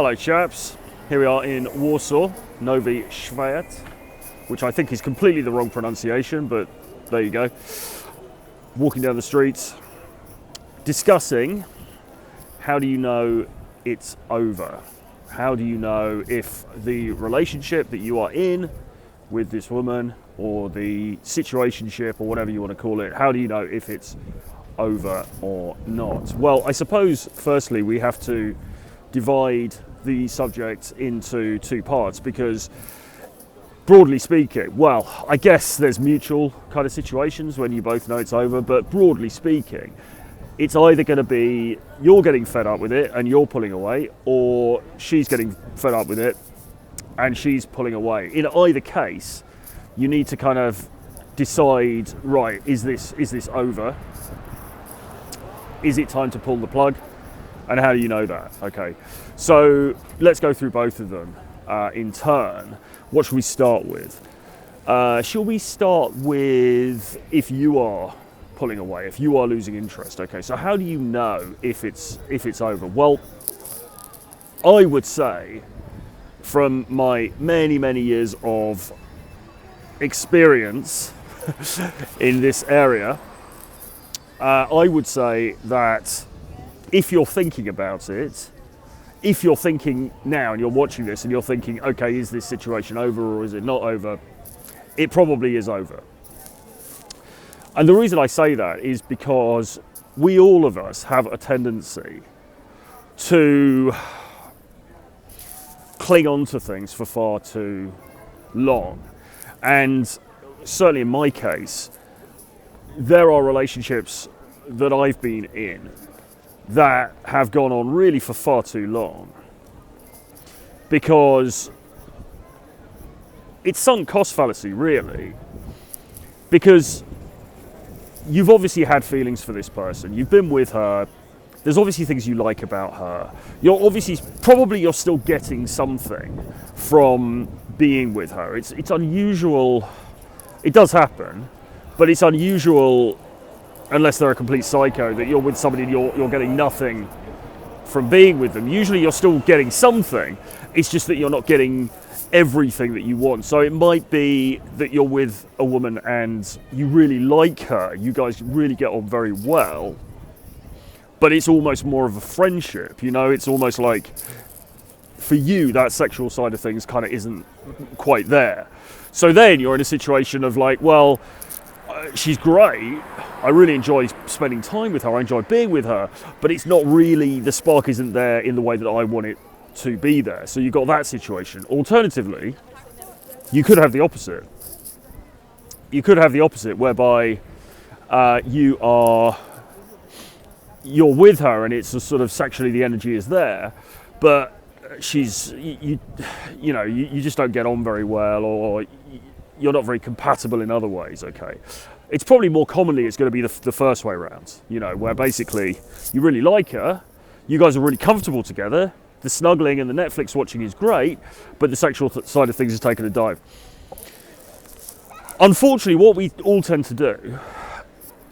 Hello chaps, here we are in Warsaw, Nowy Świat, which I think is completely the wrong pronunciation, but there you go. Walking down the streets, discussing how do you know it's over? How do you know if the relationship that you are in with this woman, or the situationship, or whatever you want to call it, how do you know if it's over or not? Well, I suppose firstly we have to divide the subject into two parts, because broadly speaking, well, I guess there's mutual kind of situations when you both know it's over, but broadly speaking, it's either going to be you're getting fed up with it and you're pulling away, or she's getting fed up with it and she's pulling away. In either case, you need to kind of decide, right, is this over? Is it time to pull the plug? And how do you know that? Okay, so let's go through both of them in turn. What should we start with? Shall we start with if you are pulling away, if you are losing interest? Okay, so how do you know if it's over? Well, I would say from my many years of experience in this area, I would say that if you're thinking about it, if you're thinking now and you're watching this and you're thinking, okay, is this situation over or is it not over? It probably is over. And the reason I say that is because all of us have a tendency to cling on to things for far too long. And certainly in my case, there are relationships that I've been in that have gone on really for far too long, because it's sunk cost fallacy, really, because you've obviously had feelings for this person, you've been with her, there's obviously things you like about her, you're still getting something from being with her. It's unusual, it does happen, but it's unusual unless they're a complete psycho that you're with somebody and you're getting nothing from being with them. Usually you're still getting something, it's just that you're not getting everything that you want. So it might be that you're with a woman and you really like her, you guys really get on very well, but it's almost more of a friendship, it's almost like for you that sexual side of things kind of isn't quite there. So then you're in a situation of like, well, she's great, I really enjoy spending time with her, I enjoy being with her, but it's not really, the spark isn't there in the way that I want it to be there. So you've got that situation. Alternatively, you could have the opposite. You could have the opposite, whereby you're with her and it's a sort of sexually the energy is there, but she's you just don't get on very well, or you're not very compatible in other ways. Okay, it's probably more commonly it's going to be the first way around, where basically you really like her, you guys are really comfortable together, the snuggling and the Netflix watching is great, but the sexual side of things is taking a dive. Unfortunately, what we all tend to do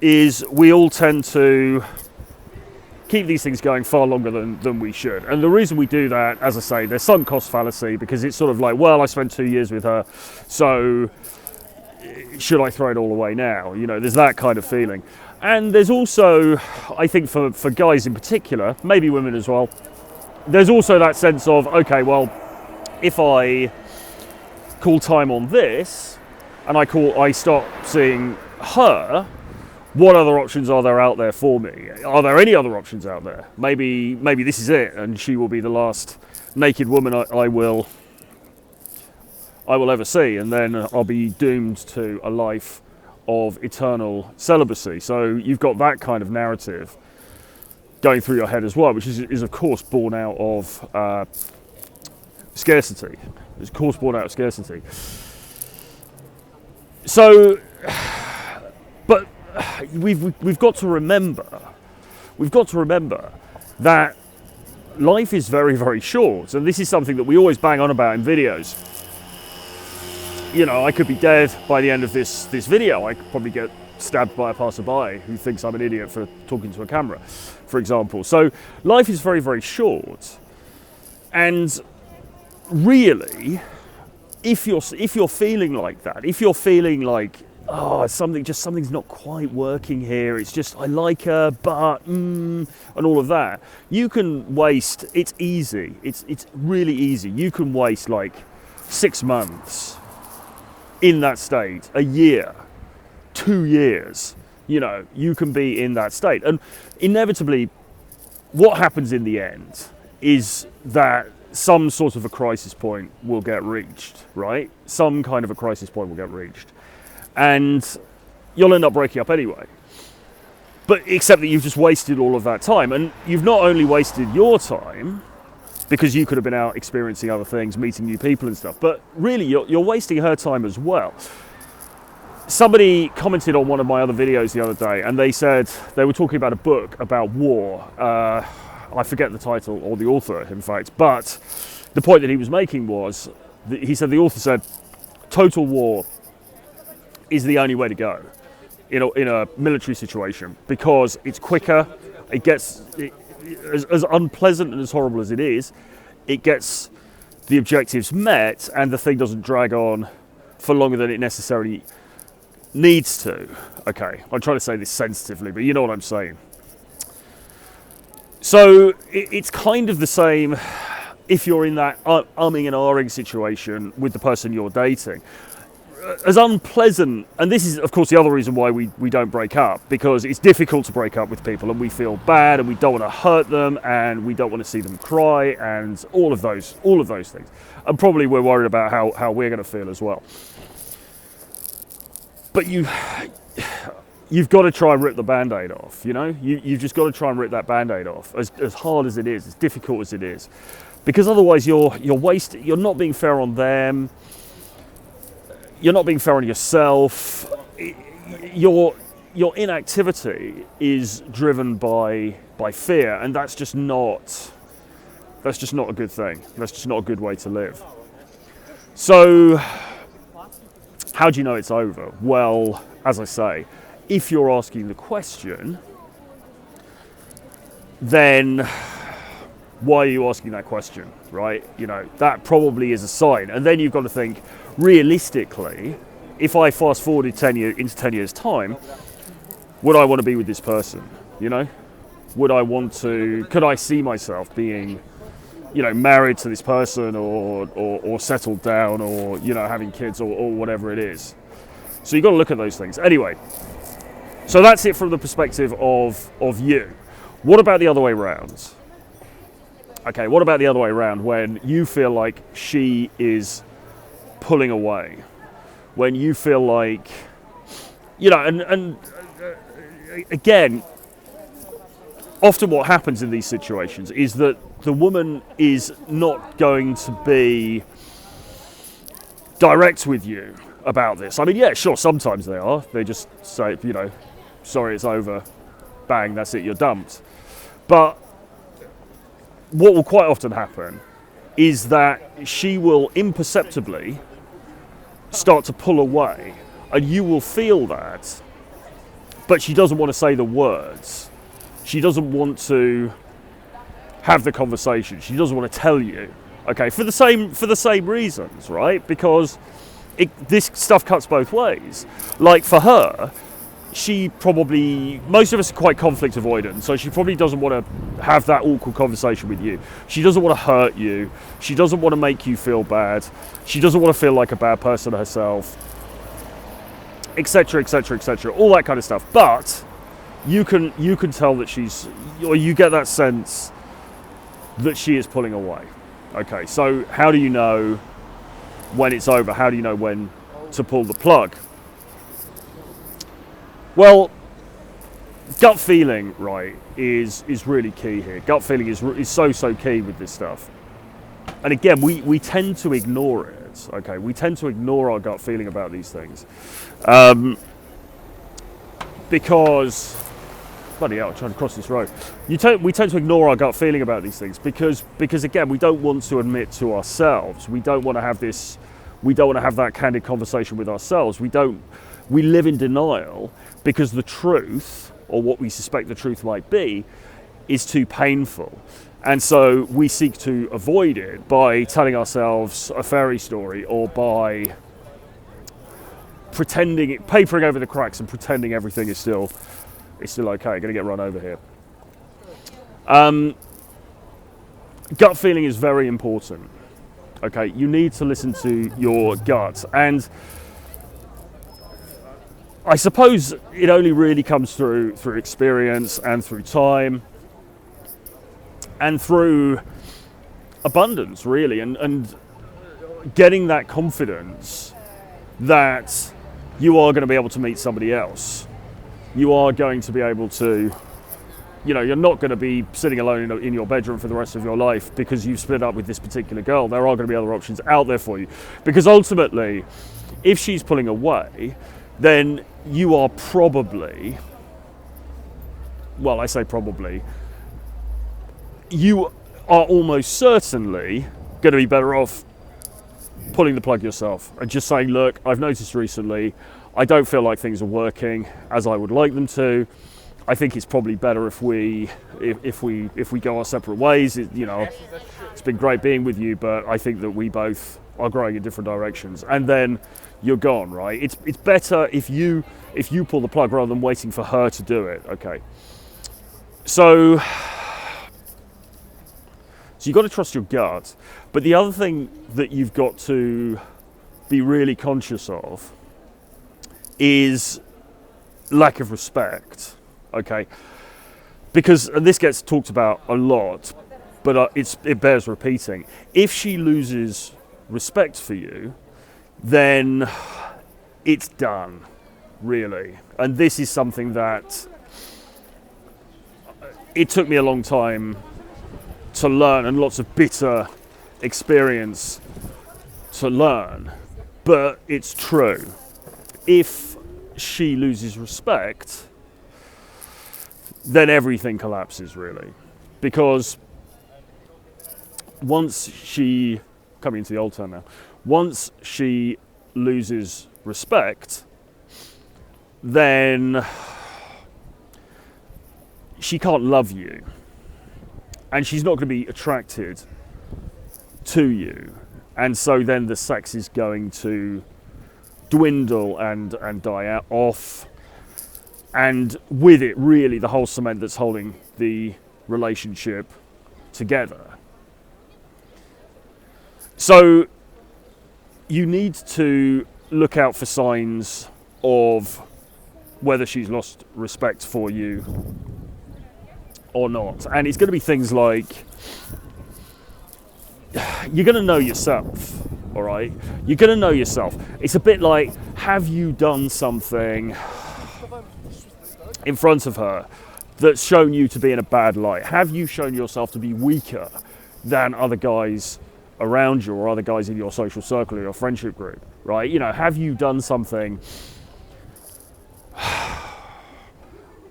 is we all tend to keep these things going far longer than we should. And the reason we do that, as I say, there's some cost fallacy, because it's sort of like, well, I spent 2 years with her, so should I throw it all away now? There's that kind of feeling. And there's also, I think for guys in particular, maybe women as well, there's also that sense of, okay, well, if I call time on this and I start seeing her, what other options are there out there for me? Are there any other options out there? Maybe this is it, and she will be the last naked woman I will ever see, and then I'll be doomed to a life of eternal celibacy. So you've got that kind of narrative going through your head as well, which is of course born out of scarcity. It's of course born out of scarcity. So, but we've got to remember that life is very short, and this is something that we always bang on about in videos. I could be dead by the end of this video. I could probably get stabbed by a passerby who thinks I'm an idiot for talking to a camera, for example. So life is very short, And really, if you're feeling like that, if you're feeling like, oh, something's not quite working here, it's just I like her, but and all of that, you can waste. It's easy. It's really easy. You can waste like 6 months in that state, a year, 2 years. You know, you can be in that state, and inevitably, what happens in the end is that some sort of a crisis point will get reached, right? Some kind of a crisis point will get reached. And you'll end up breaking up anyway. But except that you've just wasted all of that time. And you've not only wasted your time, because you could have been out experiencing other things, meeting new people and stuff, but really you're wasting her time as well. Somebody commented on one of my other videos the other day, and they said they were talking about a book about war. I forget the title or the author, in fact, but the point that he was making was, he said the author said, total war is the only way to go in a military situation, because it's quicker, as unpleasant and as horrible as it is, it gets the objectives met, and the thing doesn't drag on for longer than it necessarily needs to. Okay, I'm trying to say this sensitively, but you know what I'm saying. So it's kind of the same if you're in that umming and ahhing situation with the person you're dating. As unpleasant, and this is of course the other reason why we don't break up, because it's difficult to break up with people, and we feel bad, and we don't want to hurt them, and we don't want to see them cry, and all of those things. And probably we're worried about how we're going to feel as well. But you've got to try and rip the Band-Aid off, you know? You've just got to try and rip that Band-Aid off, as hard as it is, as difficult as it is. Because otherwise you're not being fair on them, you're not being fair on yourself. Your inactivity is driven by fear, and that's just not a good thing. That's just not a good way to live. So how do you know it's over? Well, as I say, if you're asking the question, then why are you asking that question, right? You know, that probably is a sign. And then you've got to think, realistically, if I fast forwarded 10 years time, would I want to be with this person? You know, could I see myself being, you know, married to this person, or settled down, or, you know, having kids, or whatever it is. So you've got to look at those things. Anyway, so that's it from the perspective of you. What about the other way around? Okay, what about the other way around, when you feel like she is pulling away, when you feel like, you know, and again, often what happens in these situations is that the woman is not going to be direct with you about this. I mean, yeah, sure, sometimes they are. They just say, you know, sorry, it's over, bang, that's it, you're dumped. But what will quite often happen is that she will imperceptibly start to pull away, and you will feel that, but she doesn't want to say the words. She doesn't want to have the conversation. She doesn't want to tell you. Okay, for the same reasons, right? Because this stuff cuts both ways. Like for her, most of us are quite conflict avoidant, so she probably doesn't want to have that awkward conversation with you. She doesn't want to hurt you. She doesn't want to make you feel bad. She doesn't want to feel like a bad person herself, etc., etc., etc., all that kind of stuff. But you can tell that you get that sense that she is pulling away. Okay, so how do you know when it's over? How do you know when to pull the plug? Well, gut feeling, right, is really key here. Gut feeling is so key with this stuff. And again, we tend to ignore it, okay? We tend to ignore our gut feeling about these things. Because, bloody hell, I'm trying to cross this road. We tend to ignore our gut feeling about these things because again, we don't want to admit to ourselves. We don't want to have that candid conversation with ourselves. We live in denial because the truth, or what we suspect the truth might be, is too painful. And so we seek to avoid it by telling ourselves a fairy story, or by pretending, papering over the cracks and pretending everything is still okay. Going to get run over here. Gut feeling is very important. Okay, you need to listen to your gut, and I suppose it only really comes through experience and through time and through abundance, really, and getting that confidence that you are going to be able to meet somebody else. You are going to be able to, you're not going to be sitting alone in your bedroom for the rest of your life because you've split up with this particular girl. There are going to be other options out there for you. Because ultimately, if she's pulling away, then you are probably, well, I say probably, you are almost certainly going to be better off pulling the plug yourself and just saying, look, I've noticed recently I don't feel like things are working as I would like them to. I think it's probably better if we go our separate ways. It's been great being with you, but I think that we both are growing in different directions. And then you're gone, right? It's better if you pull the plug rather than waiting for her to do it. Okay. So you've got to trust your gut. But the other thing that you've got to be really conscious of is lack of respect. Okay, because, and this gets talked about a lot, but it bears repeating. If she loses respect for you, then it's done, really. And this is something that it took me a long time to learn, and lots of bitter experience to learn, but it's true. If she loses respect, then everything collapses, really. Because once she, coming into the old turn now, once she loses respect, then she can't love you. And she's not going to be attracted to you. And so then the sex is going to dwindle and die off. And with it, really, the whole cement that's holding the relationship together. So you need to look out for signs of whether she's lost respect for you or not. And it's going to be things like, you're going to know yourself, all right? You're going to know yourself. It's a bit like, have you done something in front of her that's shown you to be in a bad light? Have you shown yourself to be weaker than other guys around you or other guys in your social circle or your friendship group, right? Have you done something?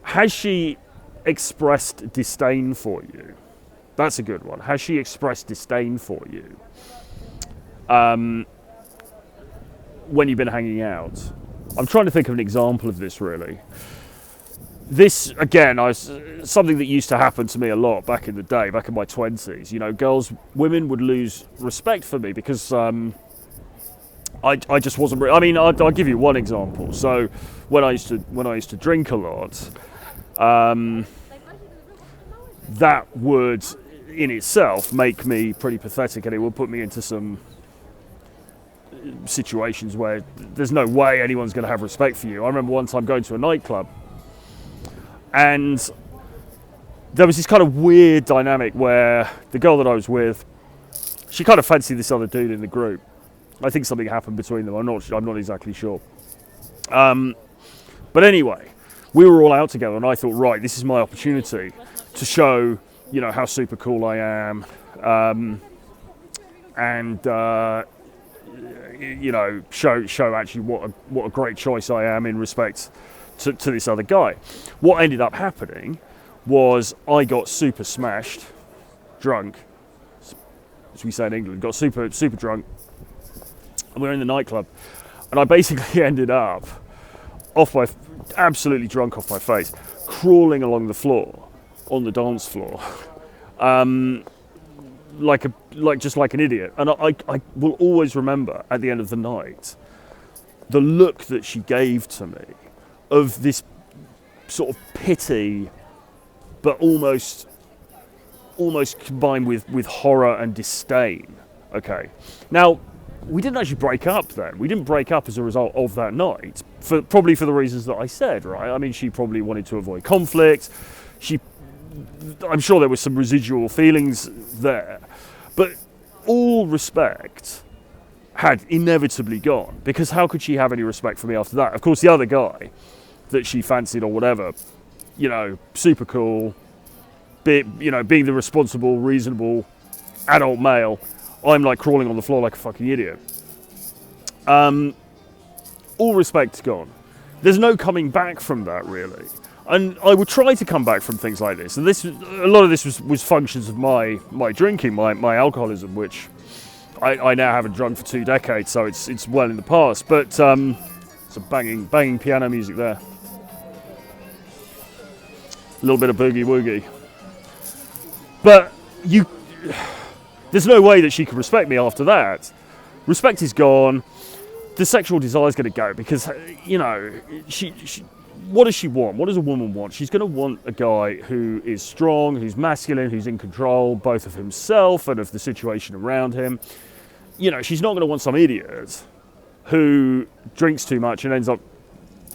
Has she expressed disdain for you? That's a good one. Has she expressed disdain for you when you've been hanging out? I'm trying to think of an example of this, really. This, again, something that used to happen to me a lot back in the day, back in my 20s. Women would lose respect for me because I just wasn't. I'll give you one example. So when I used to drink a lot, that would in itself make me pretty pathetic, and it would put me into some situations where there's no way anyone's going to have respect for you. I remember one time going to a nightclub, and there was this kind of weird dynamic where the girl that I was with, she kind of fancied this other dude in the group. I think something happened between them. I'm not exactly sure. But anyway, we were all out together, and I thought, right, this is my opportunity to show, how super cool I am, and show actually what a great choice I am in respect to this other guy. What ended up happening was I got super smashed, drunk, as we say in England, got super drunk, and we were in the nightclub, and I basically ended up absolutely drunk off my face, crawling along the floor on the dance floor, just like an idiot. And I will always remember at the end of the night the look that she gave to me of this sort of pity, but almost combined with horror and disdain. Okay, now we didn't actually break up then. We didn't break up as a result of that night, probably for the reasons that I said, right? I mean, she probably wanted to avoid conflict. I'm sure there was some residual feelings there, but all respect had inevitably gone, because how could she have any respect for me after that? Of course, the other guy that she fancied or whatever, super cool, being the responsible, reasonable adult male, I'm like crawling on the floor like a fucking idiot. All respect gone. There's no coming back from that, really. And I would try to come back from things like this. And a lot of this was functions of my drinking, my alcoholism, which I now haven't drunk for 2 decades, so it's well in the past. But some banging piano music there. A little bit of boogie woogie. But there's no way that she could respect me after that. Respect is gone. The sexual desire is going to go, because she what does she want? What does a woman want? She's going to want a guy who is strong, who's masculine, who's in control both of himself and of the situation around him. She's not going to want some idiot who drinks too much and ends up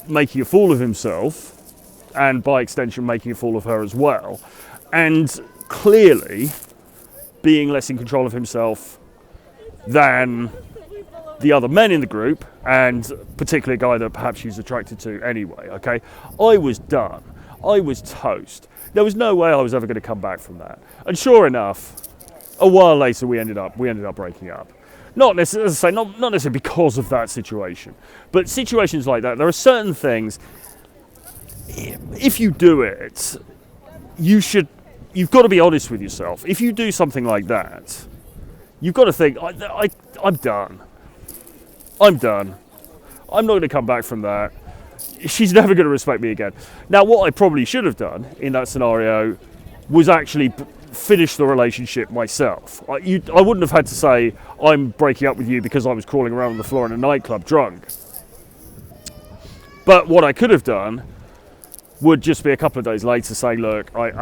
making a fool of himself, and by extension making a fool of her as well, and clearly being less in control of himself than the other men in the group, and particularly a guy that perhaps she's attracted to anyway. Okay, I was done. I was toast. There was no way I was ever going to come back from that. And sure enough, a while later we ended up breaking up. Not necessarily, as I say, not necessarily because of that situation, but situations like that. There are certain things. If you do it, you've got to be honest with yourself. If you do something like that, you've got to think, I'm done. I'm done. I'm not going to come back from that. She's never going to respect me again. Now, what I probably should have done in that scenario was actually finish the relationship myself. I wouldn't have had to say, I'm breaking up with you because I was crawling around on the floor in a nightclub drunk. But what I could have done would just be a couple of days later saying, look, I've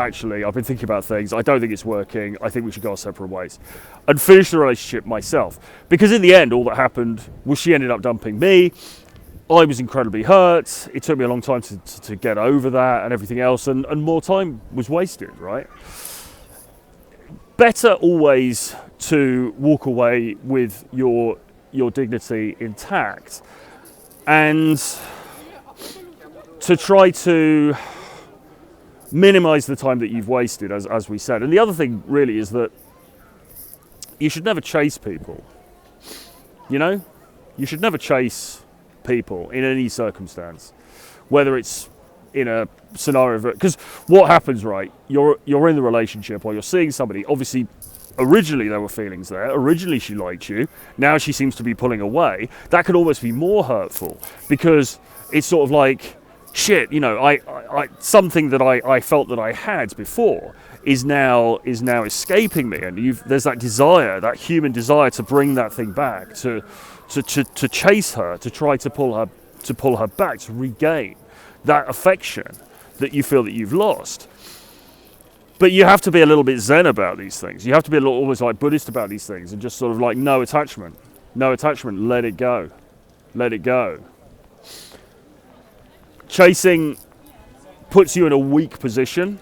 been thinking about things. I don't think it's working. I think we should go our separate ways. And finish the relationship myself. Because in the end, all that happened was she ended up dumping me. I was incredibly hurt. It took me a long time to get over that and everything else. And more time was wasted, right? Better always to walk away with your dignity intact. And to try to minimize the time that you've wasted, as we said. And the other thing really is that you should never chase people. You should never chase people in any circumstance, whether it's in a scenario, because what happens, right? You're in the relationship or you're seeing somebody. Obviously, originally there were feelings there. Originally she liked you. Now she seems to be pulling away. That could almost be more hurtful, because it's sort of like, shit, I something that I felt that I had before is now escaping me, and there's that desire, that human desire, to bring that thing back, to chase her, to try to pull her back, to regain that affection that you feel that you've lost. But you have to be a little bit zen about these things. You have to be a little almost like Buddhist about these things, and just sort of like no attachment, let it go. Chasing puts you in a weak position.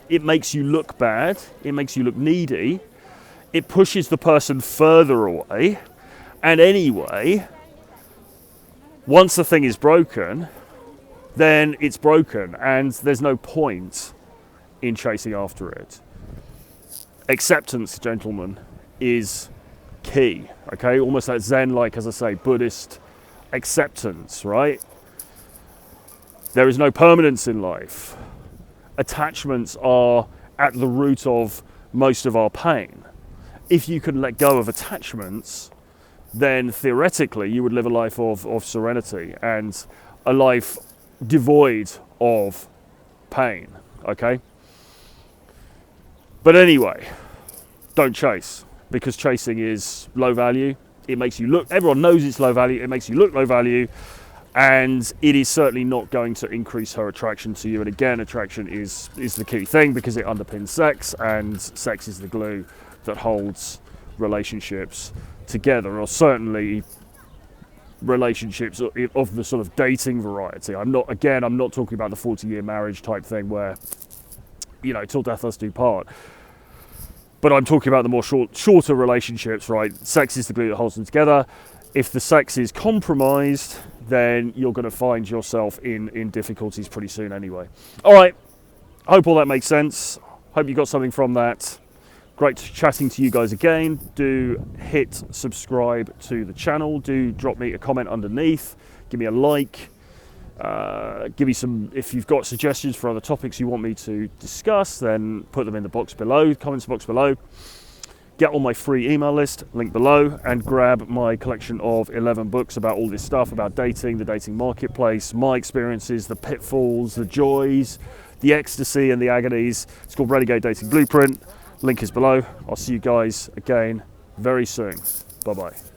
It makes you look bad. It makes you look needy. It pushes the person further away. And anyway, once the thing is broken, then it's broken, and there's no point in chasing after it. Acceptance, gentlemen, is key. Okay, almost that Zen, like, as I say, Buddhist acceptance, right? There is no permanence in life. Attachments are at the root of most of our pain. If you can let go of attachments, then theoretically you would live a life of serenity and a life devoid of pain, okay? But anyway, don't chase, because chasing is low value. It makes you look, everyone knows it's low value, it makes you look low value, and it is certainly not going to increase her attraction to you. And again, attraction is the key thing, because it underpins sex, and sex is the glue that holds relationships together, or certainly relationships of the sort of dating variety. I'm not talking about the 40-year marriage type thing where, you know, till death us do part. But I'm talking about the more shorter relationships, right? Sex is the glue that holds them together. If the sex is compromised, then you're going to find yourself in difficulties pretty soon anyway. All right, hope all that makes sense. Hope you got something from that. Great chatting to you guys again. Do hit subscribe to the channel. Do drop me a comment underneath. Give me a like. Give me some, if you've got suggestions for other topics you want me to discuss, then put them in the box below, comments box below. Get on my free email list, link below, and grab my collection of 11 books about all this stuff, about dating, the dating marketplace, my experiences, the pitfalls, the joys, the ecstasy and the agonies. It's called Renegade Dating Blueprint. Link is below. I'll see you guys again very soon. Bye-bye.